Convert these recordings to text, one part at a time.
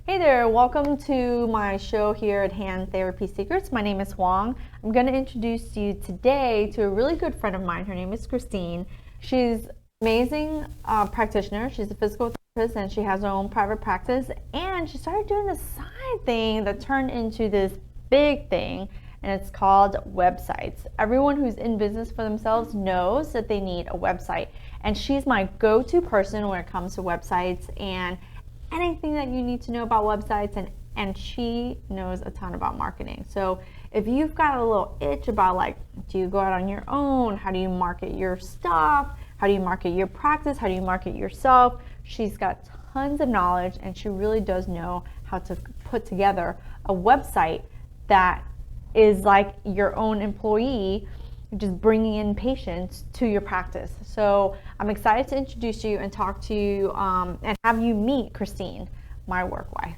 Hey there, welcome to my show here at Hand Therapy Secrets. My name is Hoang. I'm going to introduce you today to a really good friend of mine. Her name is Christine. She's an amazing practitioner. She's a physical therapist and she has her own private practice. And she started doing this side thing that turned into this big thing, and it's called websites. Everyone who's in business for themselves knows that they need a website. And she's my go-to person when it comes to websites and anything that you need to know about websites, and she knows a ton about marketing. So if you've got a little itch about, like, do you go out on your own, how do you market your stuff, how do you market your practice, how do you market yourself, she's got tons of knowledge, and she really does know how to put together a website that is like your own employee, just bringing in patients to your practice. So I'm excited to introduce you and talk to you and have you meet Christine, my work wife.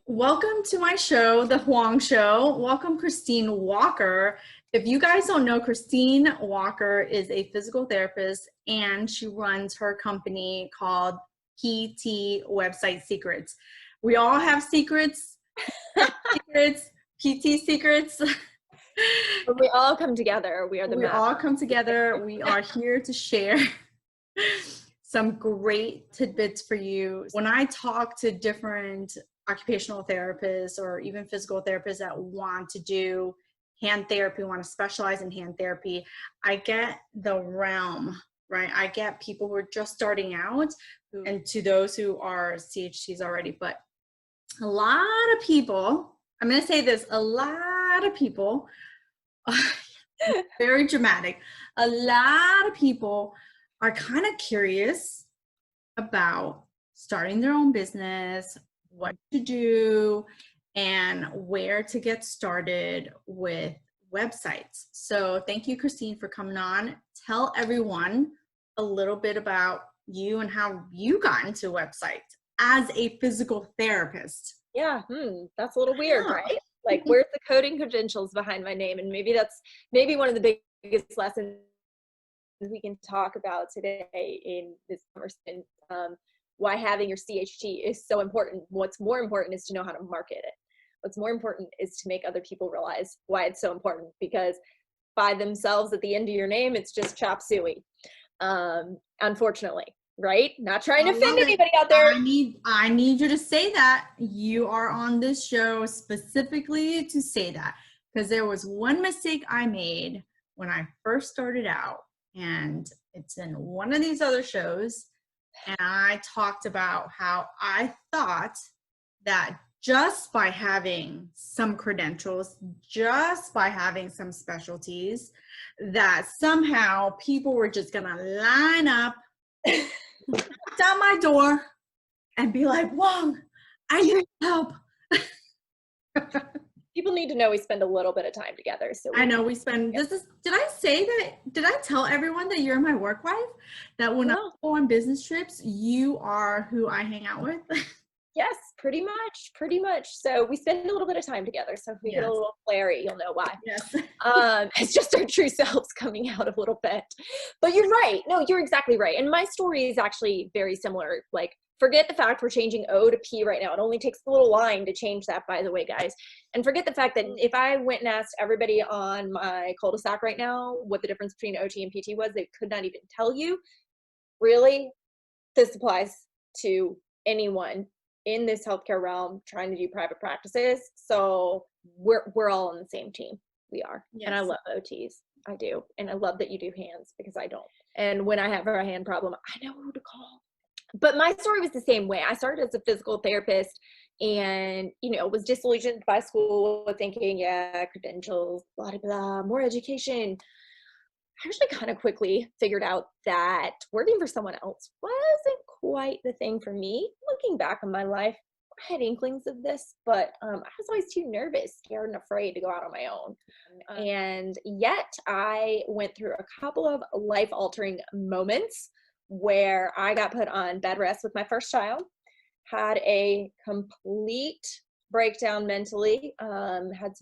Welcome to my show, The Hoang Show. Welcome, Christine Walker. If you guys don't know, Christine Walker is a physical therapist and she runs her company called PT Website Secrets. We all have secrets, secrets, PT secrets. When we all come together, we are the We all come together. We are here to share some great tidbits for you. When I talk to different occupational therapists or even physical therapists that want to do hand therapy, want to specialize in hand therapy, I get the realm, right? I get people who are just starting out and to those who are CHTs already. But a lot of people, I'm going to say this, a lot of people, very dramatic, a lot of people are kind of curious about starting their own business, what to do, and where to get started with websites. So thank you, Christine, for coming on. Tell everyone a little bit about you and how you got into websites as a physical therapist. Yeah, that's a little weird, right? Like, where's the coding credentials behind my name? And maybe that's one of the biggest lessons we can talk about today in this conversation. Why having your CHT is so important. What's more important is to know how to market it. What's more important is to make other people realize why it's so important, because by themselves at the end of your name, it's just chop suey. Unfortunately, right? Not trying to offend anybody out there. I need you to say that. You are on this show specifically to say that, because there was one mistake I made when I first started out, and it's in one of these other shows, and I talked about how I thought that just by having some credentials, just by having some specialties, that somehow people were just gonna line up down my door and be like, "Whoa, I need help." People need to know we spend a little bit of time together. So I know we spend, did I say that, did I tell everyone that you're my work wife? That when I go on business trips, you are who I hang out with? Yes, pretty much. So we spend a little bit of time together. So if we get a little flary, you'll know why. Yes. It's just our true selves coming out a little bit. But you're right. No, you're exactly right. And my story is actually very similar. Like, forget the fact we're changing O to P right now. It only takes a little line to change that, by the way, guys. And forget the fact that if I went and asked everybody on my cul-de-sac right now what the difference between OT and PT was, they could not even tell you. Really, this applies to anyone in this healthcare realm trying to do private practices. So we're all on the same team. We are. Yes. And I love OTs. I do. And I love that you do hands, because I don't. And when I have a hand problem, I know who to call. But my story was the same way. I started as a physical therapist and, was disillusioned by school with thinking, yeah, credentials, blah, blah, blah, more education. I actually kind of quickly figured out that working for someone else wasn't quite the thing for me. Looking back on my life, I had inklings of this, but I was always too nervous, scared, and afraid to go out on my own. And yet I went through a couple of life-altering moments where I got put on bed rest with my first child, had a complete breakdown mentally,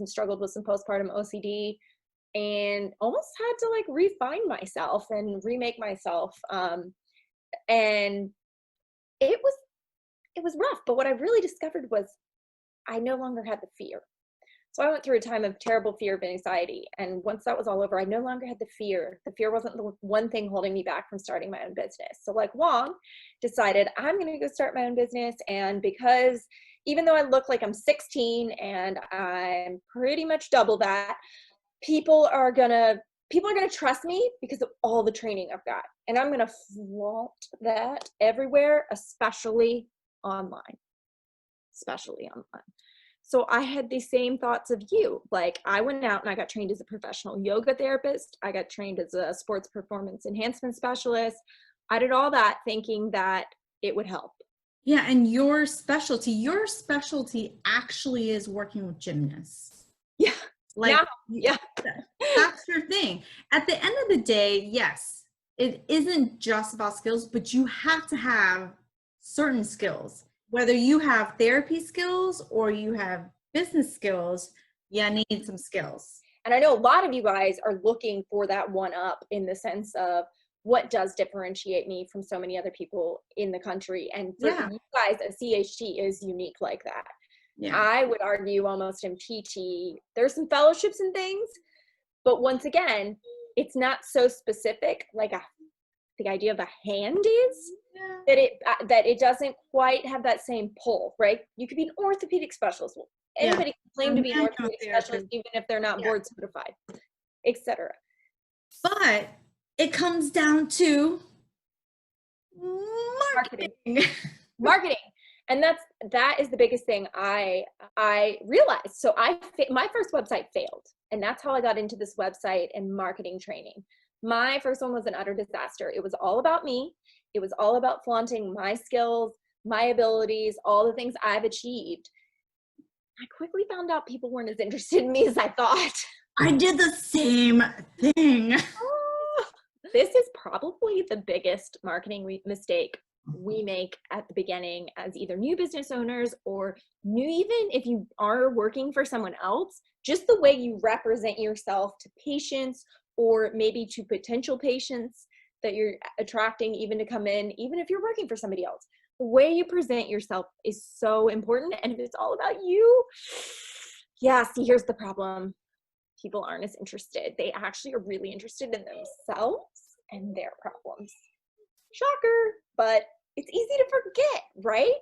struggled with some postpartum OCD, and almost had to refine myself and remake myself. And it was rough, but what I really discovered was I no longer had the fear. So I went through a time of terrible fear of anxiety. And once that was all over, I no longer had the fear. The fear wasn't the one thing holding me back from starting my own business. So like Hoang decided, I'm going to go start my own business. And because even though I look like I'm 16 and I'm pretty much double that, people are going to trust me because of all the training I've got. And I'm going to flaunt that everywhere, especially online. So I had the same thoughts of you. Like, I went out and I got trained as a professional yoga therapist. I got trained as a sports performance enhancement specialist. I did all that thinking that it would help. Yeah, and your specialty actually is working with gymnasts. Yeah. Like, yeah. That's your thing. At the end of the day, yes, it isn't just about skills, but you have to have certain skills. Whether you have therapy skills or you have business skills, you need some skills. And I know a lot of you guys are looking for that one up in the sense of what does differentiate me from so many other people in the country. And for you guys, a CHT is unique like that. Yeah. I would argue almost in PT, there's some fellowships and things, but once again, it's not so specific like the idea of a hand is. That it doesn't quite have that same pull, right? You could be an orthopedic specialist. Anybody can claim to be an orthopedic specialist even if they're not board certified, etc. But it comes down to marketing. And that is the biggest thing I realized. So my first website failed, and that's how I got into this website and marketing training. My first one was an utter disaster. It was all about me. It was all about flaunting my skills, my abilities, all the things I've achieved. I quickly found out people weren't as interested in me as I thought. I did the same thing. This is probably the biggest marketing mistake we make at the beginning as either new business owners or new, even if you are working for someone else, just the way you represent yourself to patients or maybe to potential patients that you're attracting even to come in, even if you're working for somebody else. The way you present yourself is so important. And if it's all about you, see, here's the problem. People aren't as interested. They actually are really interested in themselves and their problems. Shocker, but it's easy to forget, right?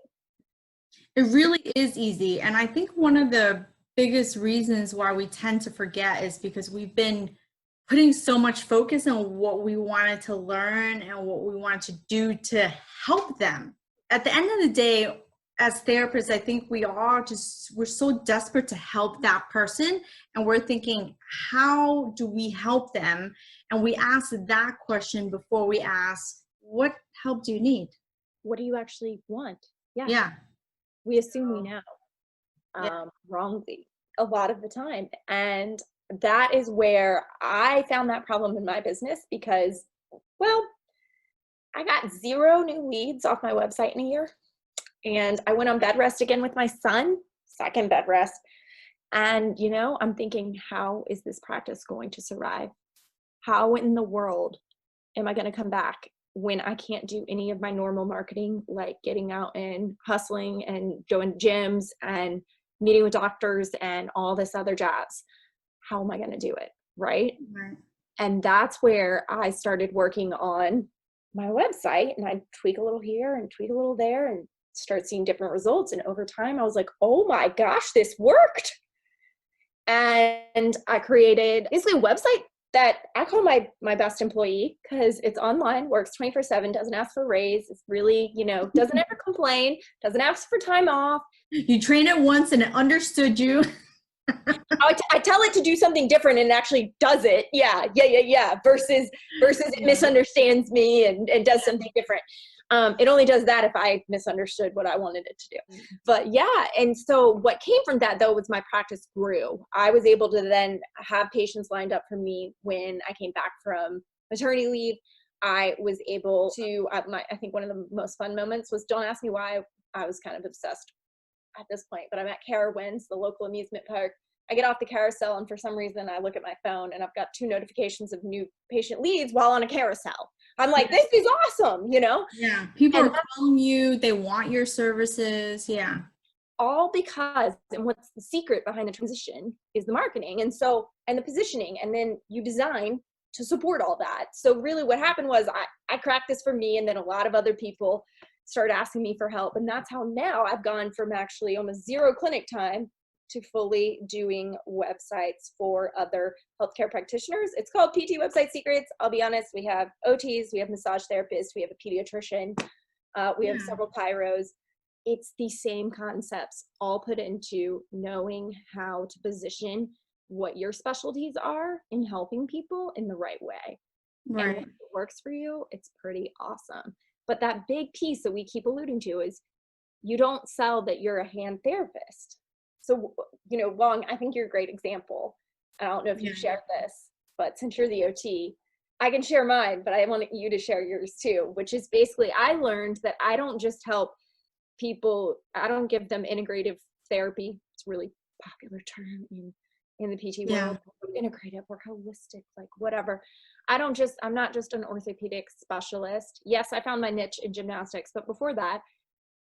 It really is easy. And I think one of the biggest reasons why we tend to forget is because we've been putting so much focus on what we wanted to learn and what we wanted to do to help them. At the end of the day, as therapists, I think we're so desperate to help that person. And we're thinking, how do we help them? And we ask that question before we ask, what help do you need? What do you actually want? Yeah. We assume we know, wrongly a lot of the time. And that is where I found that problem in my business because, I got 0 new leads off my website in a year. And I went on bed rest again with my son, second bed rest. And, I'm thinking, how is this practice going to survive? How in the world am I going to come back when I can't do any of my normal marketing, like getting out and hustling and doing gyms and meeting with doctors and all this other jazz? How am I going to do it? Right. And that's where I started working on my website, and I'd tweak a little here and tweak a little there and start seeing different results. And over time I was like, oh my gosh, this worked. And I created basically a website that I call my best employee because it's online, works 24/7, doesn't ask for a raise. It's really, doesn't ever complain, doesn't ask for time off. You train it once and it understood you. I tell it to do something different and it actually does it. Yeah. Versus it misunderstands me and does something different. It only does that if I misunderstood what I wanted it to do. But and so what came from that though was my practice grew. I was able to then have patients lined up for me when I came back from maternity leave. I was able to, I think one of the most fun moments was, don't ask me why I was kind of obsessed at this point, but I'm at Carowinds, the local amusement park. I get off the carousel and for some reason I look at my phone and I've got 2 notifications of new patient leads while on a carousel. I'm like, this is awesome, Yeah. People are calling you. They want your services. Yeah. all because, and what's the secret behind the transition is the marketing. And so, and the positioning, and then you design to support all that. So really what happened was I cracked this for me, and then a lot of other people started asking me for help. And that's how now I've gone from actually almost zero clinic time to fully doing websites for other healthcare practitioners. It's called PT Website Secrets. I'll be honest, we have OTs, we have massage therapists, we have a pediatrician, we have several chiros. It's the same concepts all put into knowing how to position what your specialties are in helping people in the right way. Right. And when it works for you, it's pretty awesome. But that big piece that we keep alluding to is you don't sell that you're a hand therapist. So, Hoang, I think you're a great example. I don't know if you've shared this, but since you're the OT, I can share mine, but I want you to share yours too, which is basically I learned that I don't just help people, I don't give them integrative therapy. It's a really popular term in the PT world. Integrative or holistic, like whatever. I'm not just an orthopedic specialist. Yes, I found my niche in gymnastics, but before that,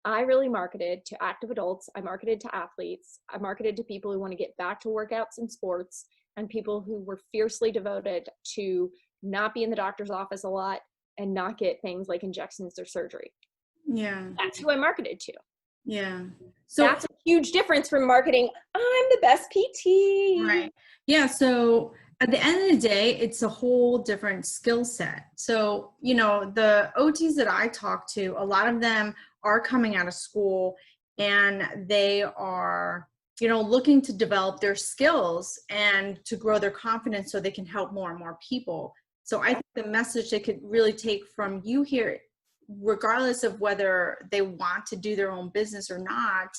I really marketed to active adults. I marketed to athletes. I marketed to people who want to get back to workouts and sports, and people who were fiercely devoted to not be in the doctor's office a lot and not get things like injections or surgery. Yeah. That's who I marketed to. Yeah. So that's a huge difference from marketing, I'm the best PT. Right. Yeah. So at the end of the day, it's a whole different skill set. So, the OTs that I talk to, a lot of them are coming out of school and they are, looking to develop their skills and to grow their confidence so they can help more and more people. So I think the message they could really take from you here, regardless of whether they want to do their own business or not,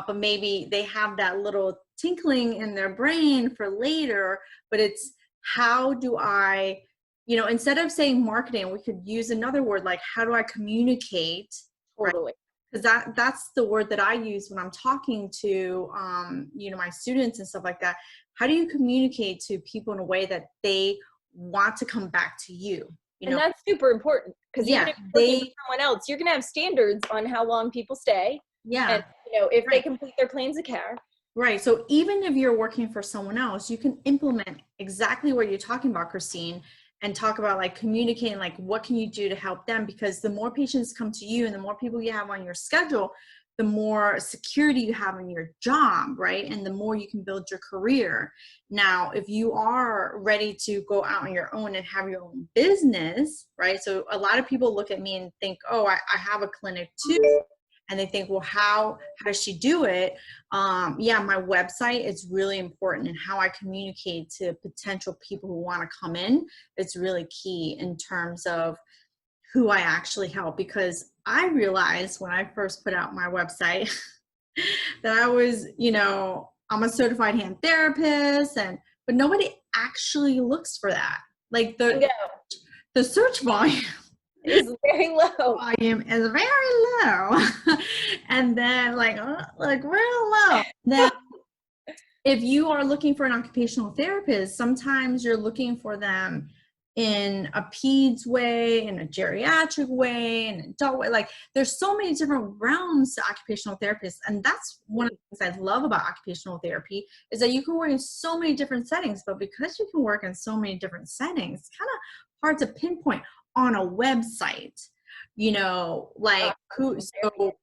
but maybe they have that little tinkling in their brain for later, but it's how do I, instead of saying marketing, we could use another word like how do I communicate? Totally. Because that's the word that I use when I'm talking to, my students and stuff like that. How do you communicate to people in a way that they want to come back to you? And that's super important because even if you're working for someone else, you're going to have standards on how long people stay. Yeah. And, if they complete their plans of care. Right. So even if you're working for someone else, you can implement exactly what you're talking about, Christine, and talk about like communicating, like what can you do to help them? Because the more patients come to you and the more people you have on your schedule, the more security you have in your job, right? And the more you can build your career. Now, if you are ready to go out on your own and have your own business, right? So a lot of people look at me and think, oh, I have a clinic too. And they think, well, how does she do it? My website is really important, and how I communicate to potential people who want to come in. It's really key in terms of who I actually help, because I realized when I first put out my website that I was, I'm a certified hand therapist, but nobody actually looks for that. Like the search volume is very low. Volume is very low. And then like real low. Then if you are looking for an occupational therapist, sometimes you're looking for them in a peds way, in a geriatric way, in an adult way. Like there's so many different realms to occupational therapists. And that's one of the things I love about occupational therapy is that you can work in so many different settings, but because you can work in so many different settings, it's kind of hard to pinpoint on a website, so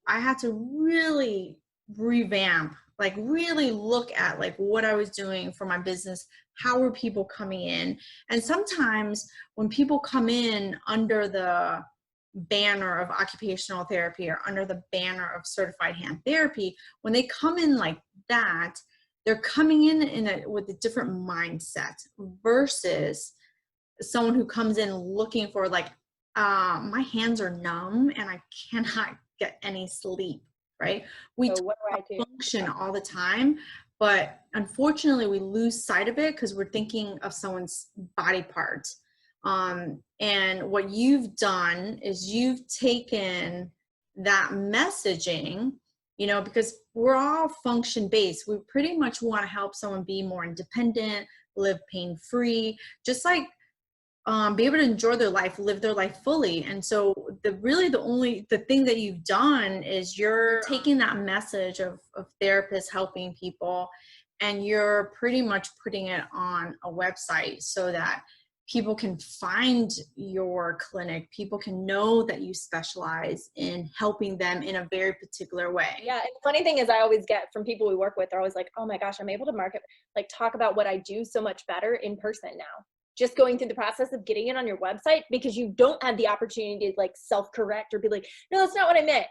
I had to really revamp, like really look at like what I was doing for my business. How were people coming in? And sometimes when people come in under the banner of occupational therapy or under the banner of certified hand therapy, when they come in like that, they're coming in with a different mindset versus someone who comes in looking for like, my hands are numb and I cannot get any sleep, right? We function all the time, but unfortunately we lose sight of it because we're thinking of someone's body parts. And what you've done is you've taken that messaging, because we're all function based. We pretty much want to help someone be more independent, live pain-free, just like be able to enjoy their life, live their life fully. And so the thing that you've done is you're taking that message of therapists helping people, and you're pretty much putting it on a website so that people can find your clinic. People can know that you specialize in helping them in a very particular way. Yeah. And the funny thing is, I always get from people we work with, they're always like, oh my gosh, I'm able to talk about what I do so much better in person now. Just going through the process of getting it on your website, because you don't have the opportunity to like self-correct or be like, no, that's not what I meant.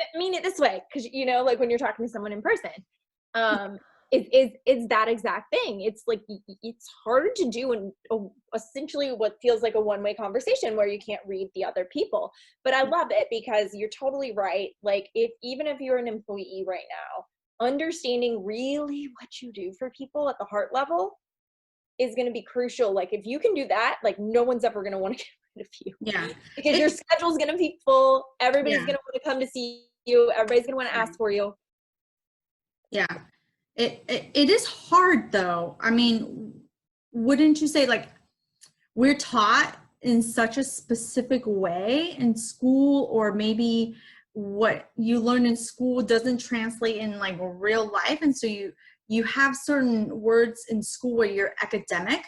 I mean it this way. Cause like when you're talking to someone in person, is that exact thing. It's like, it's hard to do in essentially what feels like a one-way conversation where you can't read the other people. But I love it because you're totally right. Like even if you're an employee right now, understanding really what you do for people at the heart level is going to be crucial. Like if you can do that, like no one's ever going to want to get rid of you. Yeah. Because your schedule's going to be full. Everybody's going to want to come to see you. Everybody's going to want to ask for you. Yeah. It is hard though. I mean, wouldn't you say, like, we're taught in such a specific way in school, or maybe what you learn in school doesn't translate in like real life. And so you have certain words in school where you're academic,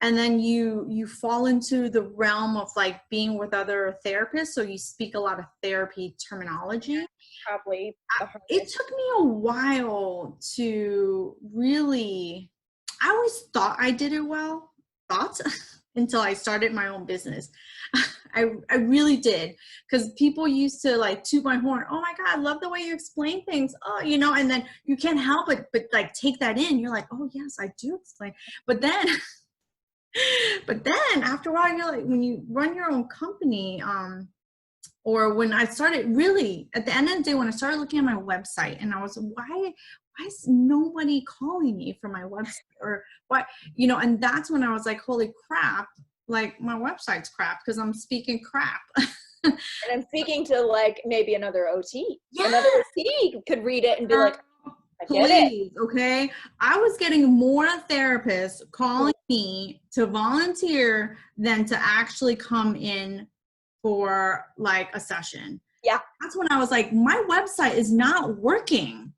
and then you fall into the realm of like being with other therapists. So you speak a lot of therapy terminology. Probably. It took me a while to really, I always thought I did it well, until I started my own business. I really did, because people used to like toot my horn. Oh my God, I love the way you explain things. Oh, and then you can't help it but like take that in. You're like, oh yes, I do explain. But then after a while, you're like, when you run your own company, or when I started really at the end of the day, when I started looking at my website and I was, why is nobody calling me for my website, or what, and that's when I was like, holy crap, like my website's crap because I'm speaking crap. And I'm speaking to like maybe another OT. Yeah. Another OT could read it and be like, I get Please, it. okay? I was getting more therapists calling me to volunteer than to actually come in for like a session. Yeah. That's when I was like, my website is not working,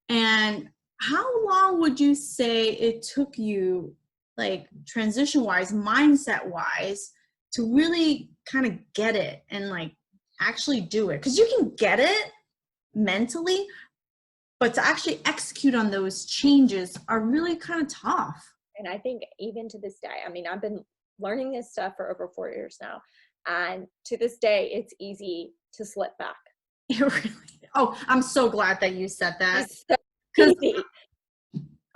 And how long would you say it took you, like transition-wise, mindset-wise, to really kind of get it and like actually do it? Because you can get it mentally, but to actually execute on those changes are really kind of tough. And I think even to this day, I mean, I've been learning this stuff for over 4 years now. And to this day, it's easy to slip back. Oh, I'm so glad that you said that. It's so easy.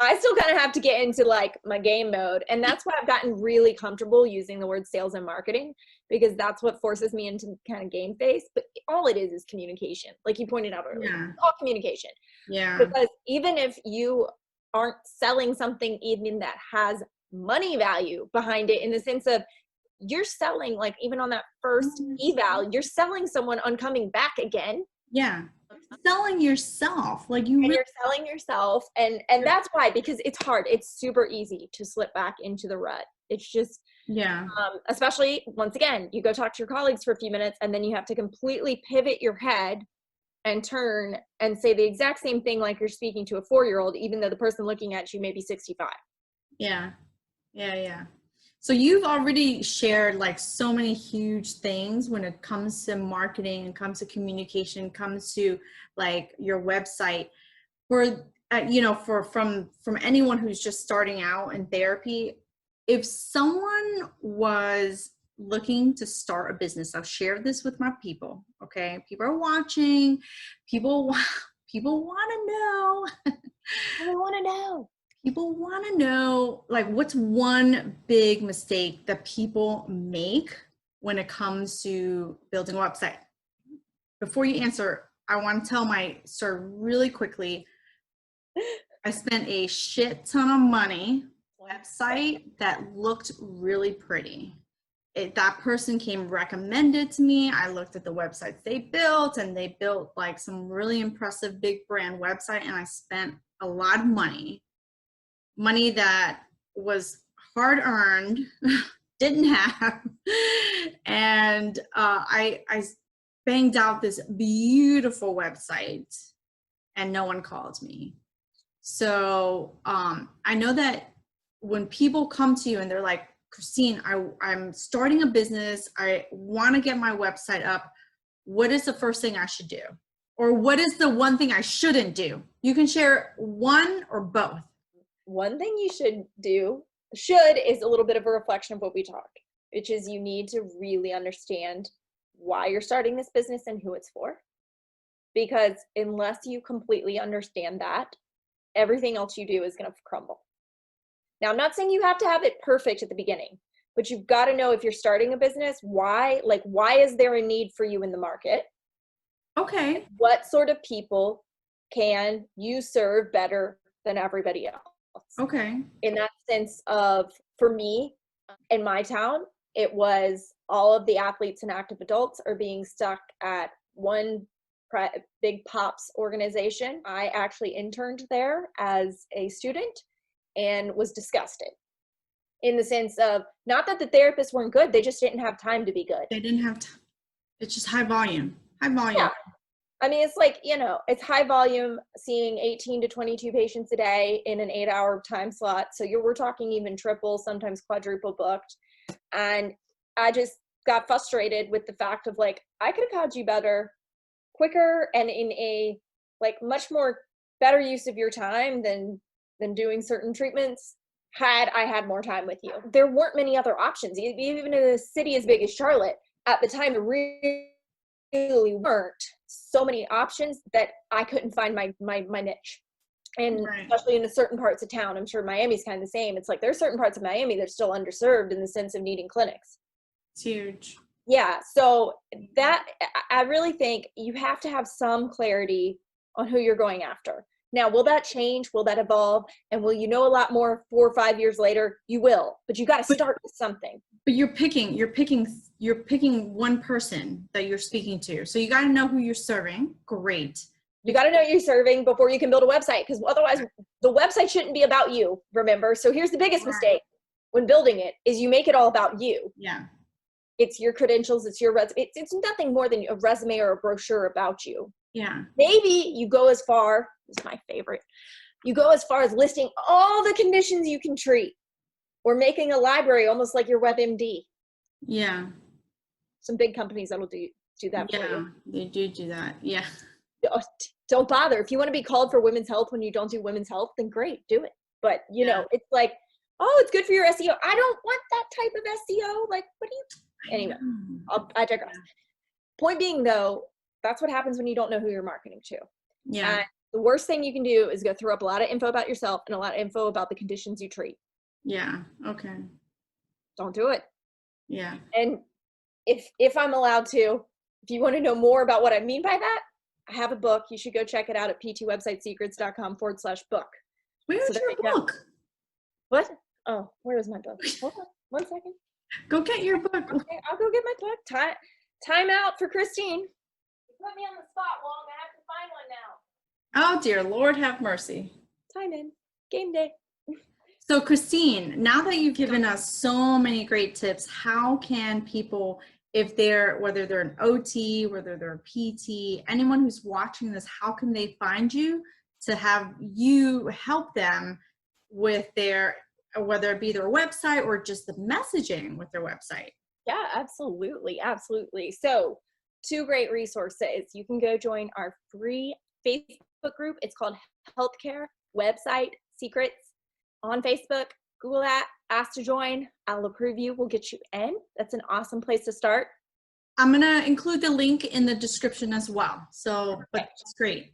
I still kind of have to get into like my game mode. And that's why I've gotten really comfortable using the word sales and marketing, because that's what forces me into kind of game face. But all it is communication. Like you pointed out earlier, Yeah. It's all communication. Yeah. Because even if you aren't selling something even that has money value behind it, in the sense of you're selling, like even on that first eval, you're selling someone on coming back again. Yeah. Selling yourself, like and you're selling yourself, and that's why, because it's hard. It's super easy to slip back into the rut. It's just, especially once again, you go talk to your colleagues for a few minutes, and then you have to completely pivot your head and turn and say the exact same thing like you're speaking to a 4-year-old, even though the person looking at you may be 65. Yeah. So you've already shared like so many huge things when it comes to marketing, and comes to communication, comes to like your website. For from anyone who's just starting out in therapy, if someone was looking to start a business, I've shared this with my people. Okay, people are watching. People want to know. I want to know. People want to know, like, what's one big mistake that people make when it comes to building a website? Before you answer, I want to tell my story really quickly. I spent a shit ton of money on a website that looked really pretty. That person came recommended to me. I looked at the websites they built, and they built like some really impressive big brand website, and I spent a lot of money that was hard earned, didn't have, and I banged out this beautiful website, and no one called me. So I know that when people come to you and they're like, Christine, I'm starting a business, I want to get my website up, what is the first thing I should do? Or what is the one thing I shouldn't do? You can share one or both. One thing you should is a little bit of a reflection of what we talked, which is you need to really understand why you're starting this business and who it's for. Because unless you completely understand that, everything else you do is going to crumble. Now, I'm not saying you have to have it perfect at the beginning, but you've got to know if you're starting a business, why is there a need for you in the market? Okay. What sort of people can you serve better than everybody else? Okay. In that sense of, for me, in my town, it was all of the athletes and active adults are being stuck at one big pops organization. I actually interned there as a student and was disgusted, in the sense of, not that the therapists weren't good, they just didn't have time to be good. They didn't have time. It's just high volume. Yeah. I mean, it's like, it's high volume, seeing 18 to 22 patients a day in an 8-hour time slot. So we're talking even triple, sometimes quadruple booked. And I just got frustrated with the fact of, like, I could have had you better, quicker, and in a much more better use of your time than doing certain treatments had I had more time with you. There weren't many other options, even in a city as big as Charlotte at the time. There really weren't so many options that I couldn't find my niche. And right. Especially in certain parts of town, I'm sure Miami's kind of the same. It's like there's certain parts of Miami that are still underserved in the sense of needing clinics. It's huge. Yeah, so that, I really think you have to have some clarity on who you're going after. Now, will that change? Will that evolve? And will you know a lot more 4 or 5 years later? You will, but you got to start with something. But you're picking one person that you're speaking to. So you got to know who you're serving. Great. You got to know you're serving before you can build a website, because otherwise the website shouldn't be about you, remember? So here's the biggest mistake when building it is you make it all about you. Yeah. It's your credentials, it's your resume. It's nothing more than a resume or a brochure about you. Yeah. Maybe you go as far, this is my favorite, you go as far as listing all the conditions you can treat, or making a library almost like your WebMD. Yeah. Some big companies that'll do that for you. Yeah, they do that. Yeah. Don't bother. If you want to be called for women's health when you don't do women's health, then great, do it. But it's like, oh, it's good for your SEO. I don't want that type of SEO. Like, what do you? Anyway, I digress. Point being, though, that's what happens when you don't know who you're marketing to. Yeah. And the worst thing you can do is go throw up a lot of info about yourself and a lot of info about the conditions you treat. Yeah. Okay. Don't do it. Yeah. And if I'm allowed to, if you want to know more about what I mean by that, I have a book. You should go check it out at ptwebsitesecrets.com/book. Where's your book? What? Oh, where is my book? Hold on 1 second. Go get your book. Okay, I'll go get my book. Time out for Christine. You put me on the spot, Hoang. I have to find one now. Oh, dear Lord, have mercy. Time in. Game day. So, Christine, now that you've given us so many great tips, how can people, whether they're an OT, whether they're a PT, anyone who's watching this, how can they find you to have you help them with whether it be their website or just the messaging with their website? Yeah, absolutely. Absolutely. So 2 great resources. You can go join our free Facebook group. It's called Healthcare Website Secrets on Facebook. Google that, ask to join. I'll approve you. We'll get you in. That's an awesome place to start. I'm going to include the link in the description as well. So, but it's great.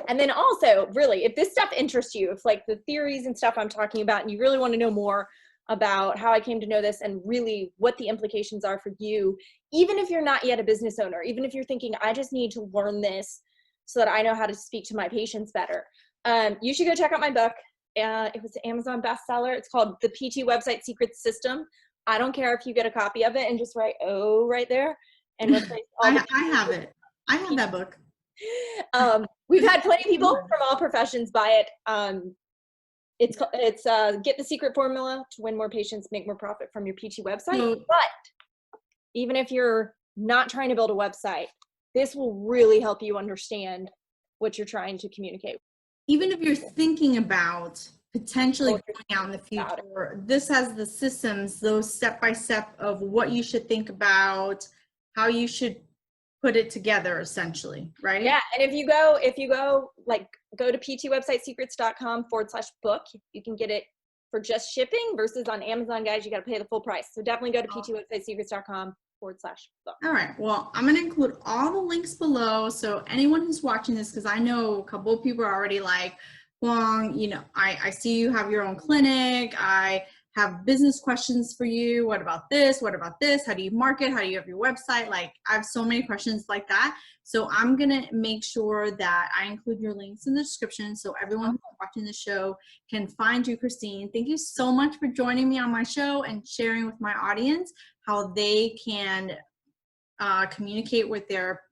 And then also, really, if this stuff interests you, if like the theories and stuff I'm talking about, and you really want to know more about how I came to know this and really what the implications are for you, even if you're not yet a business owner, even if you're thinking, I just need to learn this so that I know how to speak to my patients better, you should go check out my book. It was an Amazon bestseller. It's called The PT Website Secrets System. I don't care if you get a copy of it and just write "oh" right there and replace all I have it. I have that book. We've had plenty of people from all professions buy it. It's get the secret formula to win more patients, make more profit from your PT website. So- But even if you're not trying to build a website, this will really help you understand what you're trying to communicate. Even if you're thinking about potentially Or going out in the about it. future, this has the systems, those step-by-step of what you should think about, how you should put it together, essentially, right? Yeah, and if you go like go to ptwebsitesecrets.com/book, you can get it for just shipping versus on Amazon, guys, you got to pay the full price. So definitely go to ptwebsitesecrets.com/book. All right, well, I'm going to include all the links below. So anyone who's watching this, because I know a couple of people are already like, Hoang, you know, I see you have your own clinic. I have business questions for you. What about this? What about this? How do you market? How do you have your website? Like, I have so many questions like that. So I'm going to make sure that I include your links in the description so everyone who's watching the show can find you, Christine. Thank you so much for joining me on my show and sharing with my audience how they can communicate with their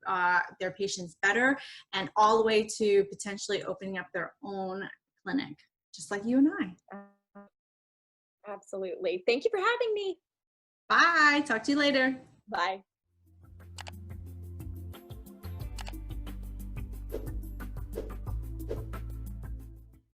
patients better, and all the way to potentially opening up their own clinic, just like you and I. Absolutely. Thank you for having me. Bye. Talk to you later. Bye.